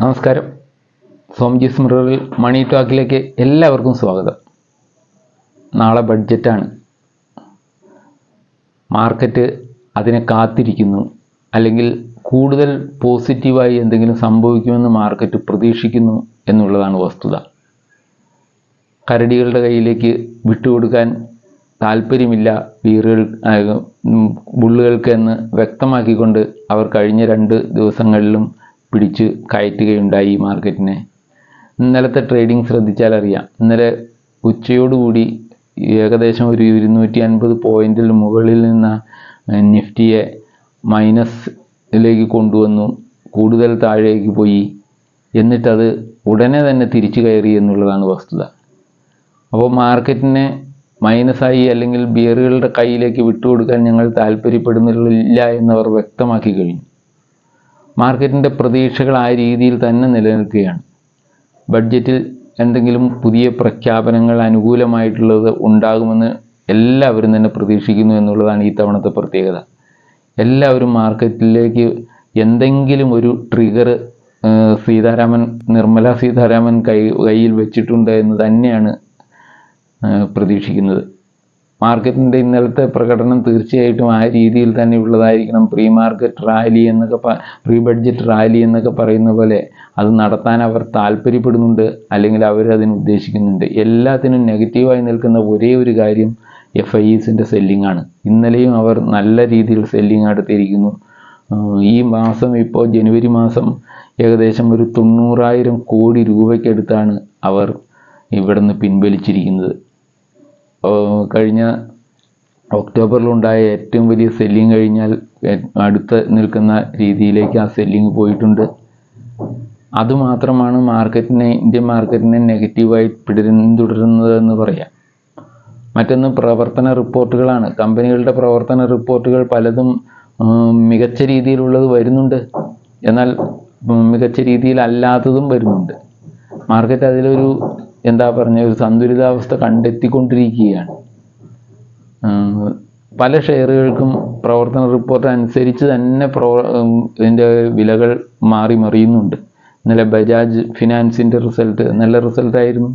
നമസ്കാരം. സോംജിസ് മിററിൽ മണി ടോക്കിലേക്ക് എല്ലാവർക്കും സ്വാഗതം. നാളെ ബഡ്ജറ്റാണ്. മാർക്കറ്റ് അതിനെ കാത്തിരിക്കുന്നു, അല്ലെങ്കിൽ കൂടുതൽ പോസിറ്റീവായി എന്തെങ്കിലും സംഭവിക്കുമെന്ന് മാർക്കറ്റ് പ്രതീക്ഷിക്കുന്നു എന്നുള്ളതാണ് വസ്തുത. കരടികളുടെ കയ്യിലേക്ക് വിട്ടുകൊടുക്കാൻ താല്പര്യമില്ല ബുള്ളുകൾക്ക് എന്ന് വ്യക്തമാക്കിക്കൊണ്ട് അവർ കഴിഞ്ഞ 2 ദിവസങ്ങളിലും പിടിച്ച് കയറ്റുകയുണ്ടായി മാർക്കറ്റിനെ. ഇന്നലത്തെ ട്രേഡിംഗ് ശ്രദ്ധിച്ചാൽ അറിയാം. ഇന്നലെ ഉച്ചയോടുകൂടി ഏകദേശം ഒരു 250 പോയിന്റിൽ മുകളിൽ നിന്ന് നിഫ്റ്റിയെ മൈനസിലേക്ക് കൊണ്ടുവന്നു, കൂടുതൽ താഴേക്ക് പോയി, എന്നിട്ടത് ഉടനെ തന്നെ തിരിച്ചു കയറി എന്നുള്ളതാണ് വസ്തുത. അപ്പോൾ മാർക്കറ്റിനെ മൈനസായി അല്ലെങ്കിൽ ബിയറുകളുടെ കയ്യിലേക്ക് വിട്ടുകൊടുക്കാൻ ഞങ്ങൾ താല്പര്യപ്പെടുന്നില്ല എന്നവർ വ്യക്തമാക്കി കഴിഞ്ഞു. മാർക്കറ്റിൻ്റെ പ്രതീക്ഷകൾ ആ രീതിയിൽ തന്നെ നിലനിൽക്കുകയാണ്. ബഡ്ജറ്റിൽ എന്തെങ്കിലും പുതിയ പ്രഖ്യാപനങ്ങൾ അനുകൂലമായിട്ടുള്ളത് ഉണ്ടാകുമെന്ന് എല്ലാവരും തന്നെ പ്രതീക്ഷിക്കുന്നു എന്നുള്ളതാണ് ഈ തവണത്തെ പ്രത്യേകത. എല്ലാവരും മാർക്കറ്റിലേക്ക് എന്തെങ്കിലും ഒരു ട്രിഗർ നിർമ്മല സീതാരാമൻ കയ്യിൽ വെച്ചിട്ടുണ്ട് എന്ന് തന്നെയാണ് പ്രതീക്ഷിക്കുന്നത്. മാർക്കറ്റിൻ്റെ ഇന്നലത്തെ പ്രകടനം തീർച്ചയായിട്ടും ആ രീതിയിൽ തന്നെ ഉള്ളതായിരിക്കണം. പ്രീ ബഡ്ജറ്റ് റാലി എന്നൊക്കെ പറയുന്ന പോലെ അത് നടത്താൻ അവർ താല്പര്യപ്പെടുന്നുണ്ട്, അല്ലെങ്കിൽ അവരതിന് ഉദ്ദേശിക്കുന്നുണ്ട്. എല്ലാത്തിനും നെഗറ്റീവായി നിൽക്കുന്ന ഒരേ ഒരു കാര്യം FIEസിൻ്റെ സെല്ലിംഗ് ആണ്. ഇന്നലെയും അവർ നല്ല രീതിയിൽ സെല്ലിംഗ് നടത്തിയിരിക്കുന്നു. ഈ മാസം ഇപ്പോൾ ജനുവരി മാസം ഏകദേശം ഒരു 90,000 കോടി രൂപയ്ക്കടുത്താണ് അവർ ഇവിടുന്ന് പിൻവലിച്ചിരിക്കുന്നത്. കഴിഞ്ഞ ഒക്ടോബറിലുണ്ടായ ഏറ്റവും വലിയ സെല്ലിംഗ് കഴിഞ്ഞാൽ അടുത്ത് നിൽക്കുന്ന രീതിയിലേക്ക് ആ സെല്ലിംഗ് പോയിട്ടുണ്ട്. അതുമാത്രമാണ് ഇന്ത്യൻ മാർക്കറ്റിനെ നെഗറ്റീവായി പിന്തുടരുന്നതെന്ന് പറയാം. മറ്റൊന്ന് പ്രവർത്തന റിപ്പോർട്ടുകളാണ്. കമ്പനികളുടെ പ്രവർത്തന റിപ്പോർട്ടുകൾ പലതും മികച്ച രീതിയിലുള്ളത് വരുന്നുണ്ട്, എന്നാൽ മികച്ച രീതിയിലല്ലാത്തതും വരുന്നുണ്ട്. മാർക്കറ്റ് അതിലൊരു ഒരു സന്തുലിതാവസ്ഥ കണ്ടെത്തിക്കൊണ്ടിരിക്കുകയാണ്. പല ഷെയറുകൾക്കും പ്രവർത്തന റിപ്പോർട്ട് അനുസരിച്ച് തന്നെ ഇതിൻ്റെ വിലകൾ മാറി മറിയുന്നുണ്ട്. ഇന്നലെ ബജാജ് ഫിനാൻസിൻ്റെ റിസൾട്ട് നല്ല റിസൾട്ടായിരുന്നു.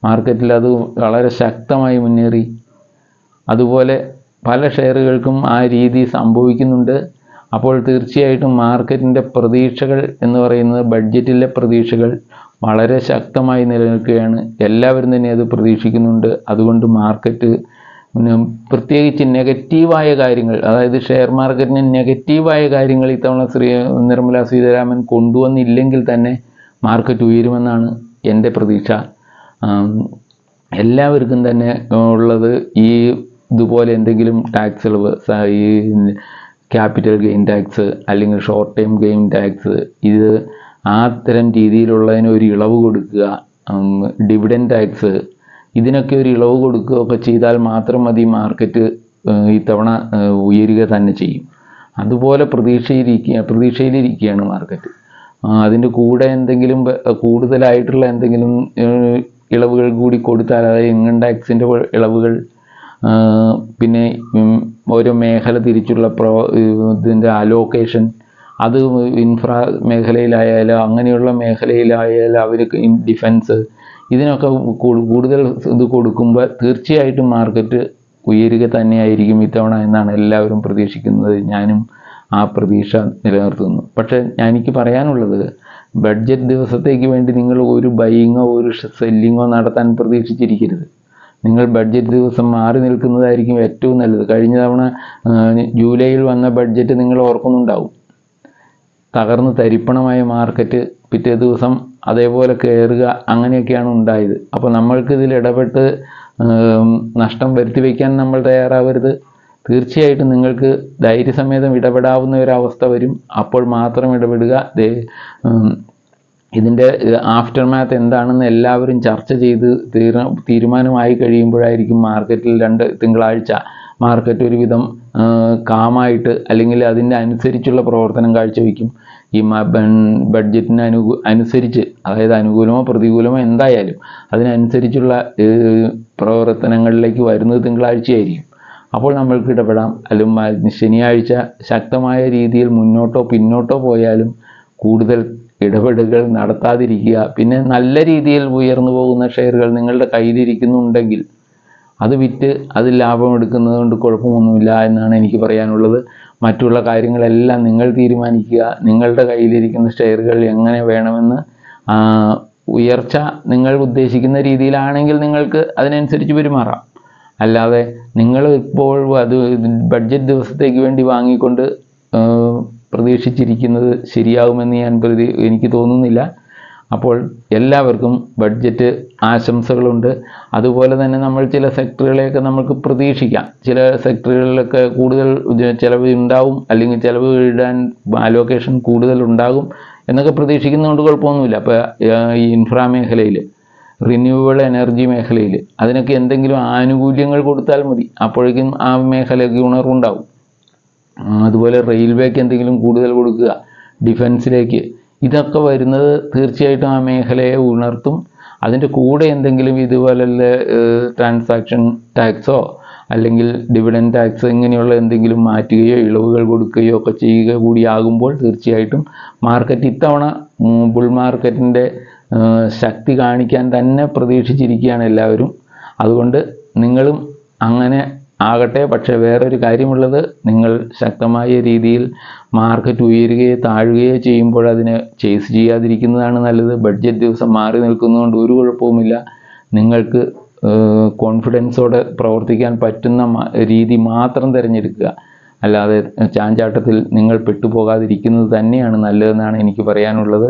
മാർക്കറ്റിൽ അത് വളരെ ശക്തമായി മുന്നേറി. അതുപോലെ പല ഷെയറുകൾക്കും ആ രീതി സംഭവിക്കുന്നുണ്ട്. അപ്പോൾ തീർച്ചയായിട്ടും മാർക്കറ്റിൻ്റെ പ്രതീക്ഷകൾ എന്ന് പറയുന്നത്, ബഡ്ജറ്റിലെ പ്രതീക്ഷകൾ വളരെ ശക്തമായി നിലനിൽക്കുകയാണ്. എല്ലാവരും തന്നെ അത് പ്രതീക്ഷിക്കുന്നുണ്ട്. അതുകൊണ്ട് മാർക്കറ്റ് പ്രത്യേകിച്ച് നെഗറ്റീവായ കാര്യങ്ങൾ, അതായത് ഷെയർ മാർക്കറ്റിന് നെഗറ്റീവായ കാര്യങ്ങൾ ഇത്തവണ നിർമ്മല സീതാരാമൻ കൊണ്ടുവന്നില്ലെങ്കിൽ തന്നെ മാർക്കറ്റ് ഉയരുമെന്നാണ് എൻ്റെ പ്രതീക്ഷ. എല്ലാവർക്കും തന്നെ ഉള്ളത് ഇതുപോലെ എന്തെങ്കിലും ടാക്സ് ഇളവ്, ഈ ക്യാപിറ്റൽ ഗെയിൻ ടാക്സ് അല്ലെങ്കിൽ ഷോർട്ട് ടൈം ഗെയിൻ ടാക്സ്, ഇത് അത്തരം രീതിയിലുള്ളതിന് ഒരു ഇളവ് കൊടുക്കുക, ഡിവിഡൻഡ് ടാക്സ്, ഇതിനൊക്കെ ഒരു ഇളവ് കൊടുക്കുകയൊക്കെ ചെയ്താൽ മാത്രം മതി മാർക്കറ്റ് ഇത്തവണ ഉയരുക തന്നെ ചെയ്യും. അതുപോലെ പ്രതീക്ഷയിലിരിക്കുകയാണ് മാർക്കറ്റ്. അതിൻ്റെ കൂടെ എന്തെങ്കിലും കൂടുതലായിട്ടുള്ള എന്തെങ്കിലും ഇളവുകൾ കൂടി കൊടുത്താൽ, അതായത് ഇൻകം ടാക്സിൻ്റെ ഇളവുകൾ, പിന്നെ ഓരോ മേഖല തിരിച്ചുള്ള ഇതിൻ്റെ അലോക്കേഷൻ, അത് ഇൻഫ്രാ മേഖലയിലായാലും അങ്ങനെയുള്ള മേഖലയിലായാലും അവർക്ക് ഡിഫൻസ്, ഇതിനൊക്കെ കൂടുതൽ ഇത് കൊടുക്കുമ്പോൾ തീർച്ചയായിട്ടും മാർക്കറ്റ് ഉയരുക തന്നെയായിരിക്കും ഇത്തവണ എന്നാണ് എല്ലാവരും പ്രതീക്ഷിക്കുന്നത്. ഞാനും ആ പ്രതീക്ഷ നിലനിർത്തുന്നു. പക്ഷേ എനിക്ക് പറയാനുള്ളത്, ബഡ്ജറ്റ് ദിവസത്തേക്ക് വേണ്ടി നിങ്ങൾ ഒരു ബൈയിങ്ങോ ഒരു സെല്ലിങ്ങോ നടത്താൻ പ്രതീക്ഷിച്ചിരിക്കരുത്. നിങ്ങൾ ബഡ്ജറ്റ് ദിവസം മാറി നിൽക്കുന്നതായിരിക്കും ഏറ്റവും നല്ലത്. കഴിഞ്ഞ തവണ ജൂലൈയിൽ വന്ന ബഡ്ജറ്റ് നിങ്ങൾ ഓർക്കുന്നുണ്ടാവും. തകർന്ന് തരിപ്പണമായ മാർക്കറ്റ് പിറ്റേ ദിവസം അതേപോലെ കയറുക, അങ്ങനെയൊക്കെയാണ് ഉണ്ടായത്. അപ്പോൾ നമ്മൾക്കിതിൽ ഇടപെട്ട് നഷ്ടം വരുത്തി വയ്ക്കാൻ നമ്മൾ തയ്യാറാവരുത്. തീർച്ചയായിട്ടും നിങ്ങൾക്ക് ധൈര്യസമേതം ഇടപെടാവുന്ന ഒരവസ്ഥ വരും. അപ്പോൾ മാത്രം ഇടപെടുക. ഇതിൻ്റെ ആഫ്റ്റർ മാത്ത് എന്താണെന്ന് എല്ലാവരും ചർച്ച ചെയ്ത് തീരുമാനമായി കഴിയുമ്പോഴായിരിക്കും മാർക്കറ്റിൽ തിങ്കളാഴ്ച മാർക്കറ്റ് ഒരുവിധം കാമായിട്ട്, അല്ലെങ്കിൽ അതിൻ്റെ അനുസരിച്ചുള്ള പ്രവർത്തനം കാഴ്ചവെക്കും. ഈ ബഡ്ജറ്റിന് അനുസരിച്ച്, അതായത് അനുകൂലമോ പ്രതികൂലമോ എന്തായാലും അതിനനുസരിച്ചുള്ള പ്രവർത്തനങ്ങളിലേക്ക് വരുന്നത് തിങ്കളാഴ്ചയായിരിക്കും. അപ്പോൾ നമ്മൾക്ക് ഇടപെടാം. അല്ലെങ്കിൽ ശനിയാഴ്ച ശക്തമായ രീതിയിൽ മുന്നോട്ടോ പിന്നോട്ടോ പോയാലും കൂടുതൽ ഇടപെടലുകൾ നടത്താതിരിക്കുക. പിന്നെ നല്ല രീതിയിൽ ഉയർന്നു പോകുന്ന ഷെയറുകൾ നിങ്ങളുടെ കയ്യിലിരിക്കുന്നുണ്ടെങ്കിൽ അത് വിറ്റ് അതിൽ ലാഭം എടുക്കുന്നത് കൊണ്ട് കുഴപ്പമൊന്നുമില്ല എന്നാണ് എനിക്ക് പറയാനുള്ളത്. മറ്റുള്ള കാര്യങ്ങളെല്ലാം നിങ്ങൾ തീരുമാനിക്കുക. നിങ്ങളുടെ കയ്യിലിരിക്കുന്ന ഷെയറുകൾ എങ്ങനെ വേണമെന്ന് ഉയർച്ച നിങ്ങൾ ഉദ്ദേശിക്കുന്ന രീതിയിലാണെങ്കിൽ നിങ്ങൾക്ക് അതിനനുസരിച്ച് പെരുമാറാം. അല്ലാതെ നിങ്ങൾ ഇപ്പോൾ അത് ബഡ്ജറ്റ് ദിവസത്തേക്ക് വേണ്ടി വാങ്ങിക്കൊണ്ട് പ്രതീക്ഷിച്ചിരിക്കുന്നത് ശരിയാകുമെന്ന് എനിക്ക് തോന്നുന്നില്ല. അപ്പോൾ എല്ലാവർക്കും ബഡ്ജറ്റ് ആശംസകളുണ്ട്. അതുപോലെ തന്നെ നമ്മൾ ചില സെക്ടറുകളെയൊക്കെ നമുക്ക് പ്രതീക്ഷിക്കാം. ചില സെക്ടറുകളിലൊക്കെ കൂടുതൽ ചിലവ് ഉണ്ടാവും, അല്ലെങ്കിൽ ചിലവ് ഇടാൻ അലോക്കേഷൻ കൂടുതൽ ഉണ്ടാകും എന്നൊക്കെ പ്രതീക്ഷിക്കുന്നതുകൊണ്ട് കുഴപ്പമൊന്നുമില്ല. അപ്പോൾ ഈ ഇൻഫ്രാ മേഖലയിൽ, റിന്യൂവബിൾ എനർജി മേഖലയിൽ അതിനൊക്കെ എന്തെങ്കിലും ആനുകൂല്യങ്ങൾ കൊടുത്താൽ മതി. അപ്പോഴേക്കും ആ മേഖലയ്ക്ക് ഉണർവുണ്ടാവും. അതുപോലെ റെയിൽവേക്ക് എന്തെങ്കിലും കൂടുതൽ കൊടുക്കുക, ഡിഫൻസിലേക്ക്, ഇതൊക്കെ വരുന്നത് തീർച്ചയായിട്ടും ആ മേഖലയെ ഉണർത്തും. അതിൻ്റെ കൂടെ എന്തെങ്കിലും ഇതുപോലുള്ള ട്രാൻസാക്ഷൻ ടാക്സോ അല്ലെങ്കിൽ ഡിവിഡൻഡ് ടാക്സ് ഇങ്ങനെയുള്ള എന്തെങ്കിലും മാറ്റുകയോ ഇളവുകൾ കൊടുക്കുകയോ ഒക്കെ ചെയ്യുക കൂടിയാകുമ്പോൾ തീർച്ചയായിട്ടും മാർക്കറ്റ് ഇത്തവണ ബുൾ മാർക്കറ്റിൻ്റെ ശക്തി കാണിക്കാൻ തന്നെ പ്രതീക്ഷിച്ചിരിക്കുകയാണ് എല്ലാവരും. അതുകൊണ്ട് നിങ്ങളും അങ്ങനെ ആകട്ടെ. പക്ഷേ വേറൊരു കാര്യമുള്ളത്, നിങ്ങൾ ശക്തമായ രീതിയിൽ മാർക്കറ്റ് ഉയരുകയോ താഴുകയോ ചെയ്യുമ്പോൾ അതിനെ ചേസ് ചെയ്യാതിരിക്കുന്നതാണ് നല്ലത്. ബഡ്ജറ്റ് ദിവസം മാറി നിൽക്കുന്നതുകൊണ്ട് ഒരു കുഴപ്പവുമില്ല. നിങ്ങൾക്ക് കോൺഫിഡൻസോടെ പ്രവർത്തിക്കാൻ പറ്റുന്ന രീതി മാത്രം തിരഞ്ഞെടുക്കുക. അല്ലാതെ ചാഞ്ചാട്ടത്തിൽ നിങ്ങൾ പെട്ടുപോകാതിരിക്കുന്നത് തന്നെയാണ് നല്ലതെന്നാണ് എനിക്ക് പറയാനുള്ളത്.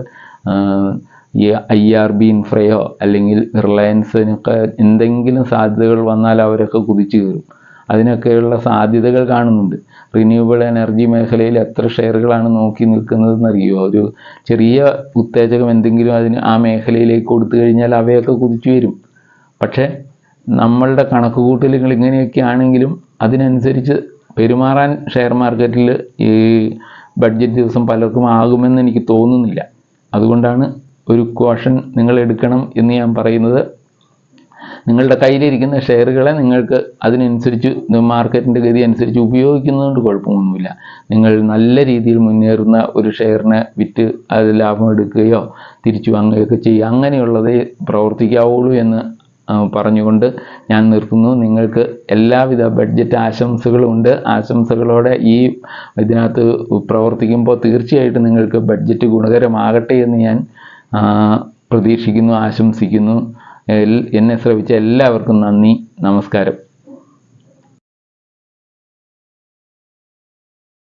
ഈ IRB ഇൻഫ്രയോ അല്ലെങ്കിൽ റിലയൻസിനൊക്കെ എന്തെങ്കിലും സാധ്യതകൾ വന്നാൽ അവരൊക്കെ കുതിച്ചു കയറും. അതിനൊക്കെയുള്ള സാധ്യതകൾ കാണുന്നുണ്ട്. റിന്യൂവബിൾ എനർജി മേഖലയിൽ എത്ര ഷെയറുകളാണ് നോക്കി നിൽക്കുന്നതെന്നറിയുമോ? ഒരു ചെറിയ ഉത്തേജകം എന്തെങ്കിലും ആ മേഖലയിലേക്ക് കൊടുത്തു കഴിഞ്ഞാൽ അവയൊക്കെ കുതിച്ചു വരും. പക്ഷേ നമ്മളുടെ കണക്കുകൂട്ടലുകൾ ഇങ്ങനെയൊക്കെ ആണെങ്കിലും അതിനനുസരിച്ച് പെരുമാറാൻ ഷെയർ മാർക്കറ്റിൽ ഈ ബഡ്ജറ്റ് ദിവസം പലർക്കും ആകുമെന്ന് എനിക്ക് തോന്നുന്നില്ല. അതുകൊണ്ടാണ് ഒരു കോഷൻ നിങ്ങൾ എടുക്കണം എന്ന് ഞാൻ പറയുന്നത്. നിങ്ങളുടെ കയ്യിലിരിക്കുന്ന ഷെയറുകളെ നിങ്ങൾക്ക് അതിനനുസരിച്ച് മാർക്കറ്റിൻ്റെ ഗതി അനുസരിച്ച് ഉപയോഗിക്കുന്നതുകൊണ്ട് കുഴപ്പമൊന്നുമില്ല. നിങ്ങൾ നല്ല രീതിയിൽ മുന്നേറുന്ന ഒരു ഷെയറിനെ വിറ്റ് അത് ലാഭം എടുക്കുകയോ തിരിച്ചു വാങ്ങുകയൊക്കെ ചെയ്യുക, അങ്ങനെയുള്ളതേ പ്രവർത്തിക്കാവുള്ളൂ എന്ന് പറഞ്ഞുകൊണ്ട് ഞാൻ നിർത്തുന്നു. നിങ്ങൾക്ക് എല്ലാവിധ ബഡ്ജറ്റ് ആശംസകളുമുണ്ട്. ആശംസകളോടെ ഇതിനകത്ത് പ്രവർത്തിക്കുമ്പോൾ തീർച്ചയായിട്ടും നിങ്ങൾക്ക് ബഡ്ജറ്റ് ഗുണകരമാകട്ടെ എന്ന് ഞാൻ പ്രതീക്ഷിക്കുന്നു, ആശംസിക്കുന്നു. എന്നെ ശ്രവിച്ച എല്ലാവർക്കും നന്ദി, നമസ്കാരം.